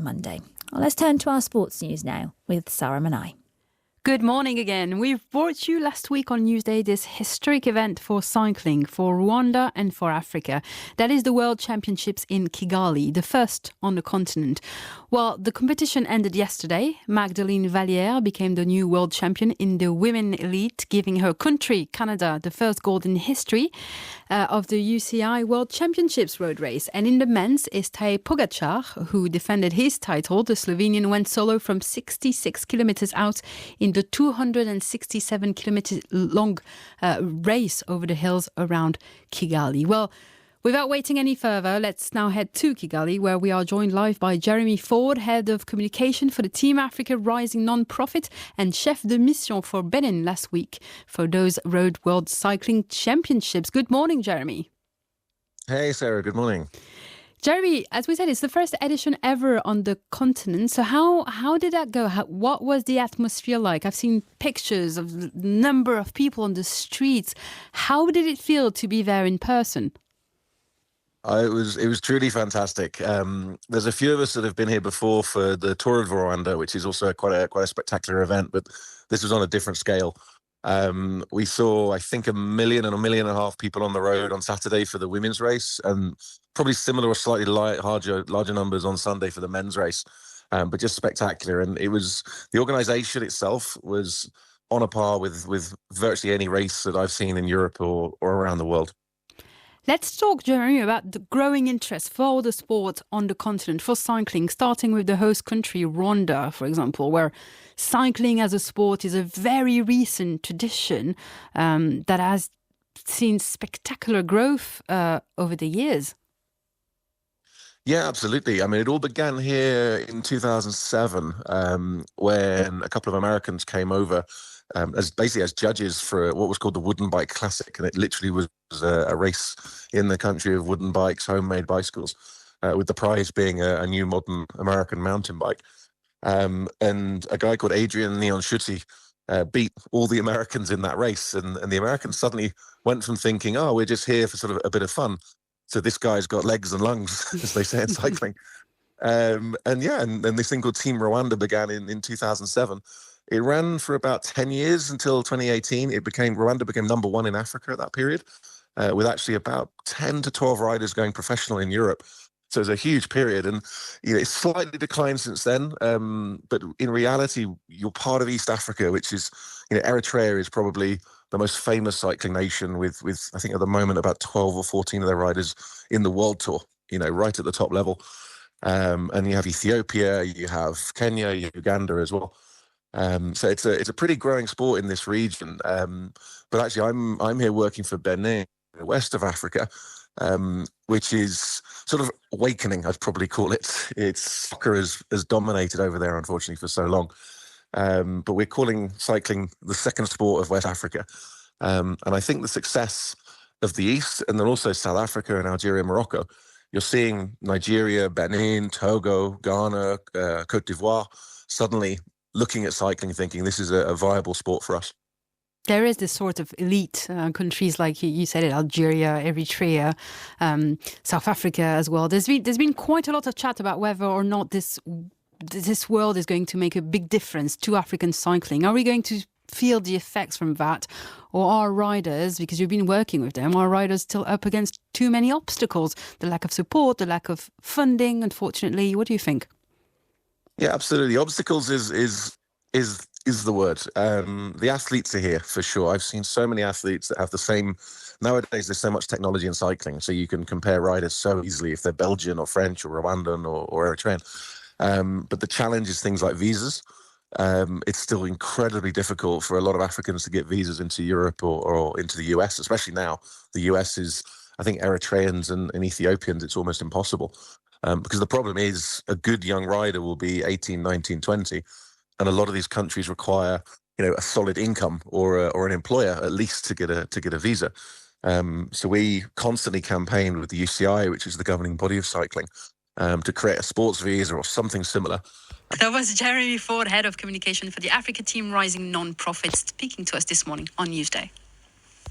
Monday. Well, let's turn to our sports news now with Sarah Minai. Good morning again. We've brought you last week on Newsday this historic event for cycling for Rwanda and for Africa. That is the World Championships in Kigali, the first on the continent. Well, the competition ended yesterday. Magdalene Valliere became the new world champion in the women elite, giving her country, Canada, the first gold in history of the UCI World Championships road race. And in the men's is Tadej Pogačar, who defended his title. The Slovenian went solo from 66 kilometers out in the 267 kilometers long race over the hills around Kigali. Well, without waiting any further, let's now head to Kigali, where we are joined live by Jeremy Ford, Head of Communication for the Team Africa Rising non-profit and Chef de Mission for Benin last week for those Road World Cycling Championships. Good morning, Jeremy. Hey, Sarah. Good morning. Jeremy, as we said, it's the first edition ever on the continent. So how did that go? What was the atmosphere like? I've seen pictures of the number of people on the streets. How did it feel to be there in person? It was truly fantastic. There's a few of us that have been here before for the Tour of Rwanda, which is also quite a spectacular event, but this was on a different scale. We saw, I think, 1 million and 1.5 million people on the road on Saturday for the women's race, and probably similar or slightly larger numbers on Sunday for the men's race, but just spectacular. And it was, the organisation itself was on a par with virtually any race that I've seen in Europe or around the world. Let's talk, Jeremy, about the growing interest for the sport on the continent, for cycling, starting with the host country, Rwanda, for example, where cycling as a sport is a very recent tradition that has seen spectacular growth over the years. Yeah, absolutely. I mean, it all began here in 2007 when a couple of Americans came over as judges for what was called the Wooden Bike Classic. And it literally was a race in the country of wooden bikes, homemade bicycles, with the prize being a new modern American mountain bike. And a guy called Adrian Neonshuti beat all the Americans in that race. And the Americans suddenly went from thinking, oh, we're just here for sort of a bit of fun, so this guy's got legs and lungs, as they say in cycling. And this thing called Team Rwanda began in 2007. It ran for about 10 years until 2018. Rwanda became number one in Africa at that period, with actually about 10 to 12 riders going professional in Europe. So it was a huge period, and it's slightly declined since then. But in reality, you're part of East Africa, which is, Eritrea is probably the most famous cycling nation with I think at the moment about 12 or 14 of their riders in the world tour, right at the top level. And you have Ethiopia, you have Kenya, Uganda as well. So it's a pretty growing sport in this region. But actually I'm here working for Benin, west of Africa, which is sort of awakening, I'd probably call it. Soccer has dominated over there, unfortunately, for so long. But we're calling cycling the second sport of West Africa. And I think the success of the East, and then also South Africa and Algeria and Morocco, you're seeing Nigeria, Benin, Togo, Ghana, Cote d'Ivoire, suddenly looking at cycling thinking this is a viable sport for us. There is this sort of elite countries like you said it, Algeria, Eritrea, South Africa as well. There's been quite a lot of chat about whether or not this world is going to make a big difference to African cycling. Are we going to feel the effects from that? Or are riders, because you've been working with them, are riders still up against too many obstacles? The lack of support, the lack of funding, unfortunately. What do you think? Yeah, absolutely. Obstacles is the word. The athletes are here for sure. I've seen so many athletes that have the same. Nowadays, there's so much technology in cycling, so you can compare riders so easily if they're Belgian or French or Rwandan or Eritrean. But the challenge is things like visas. It's still incredibly difficult for a lot of Africans to get visas into Europe or into the US, especially now. The US is, I think, Eritreans and Ethiopians, it's almost impossible. Because the problem is a good young rider will be 18, 19, 20. And a lot of these countries require, a solid income or an employer at least to get a visa. So we constantly campaign with the UCI, which is the governing body of cycling, to create a sports visa or something similar. That was Jeremy Ford, Head of Communication for the Africa Team Rising non-profit, speaking to us this morning on Newsday.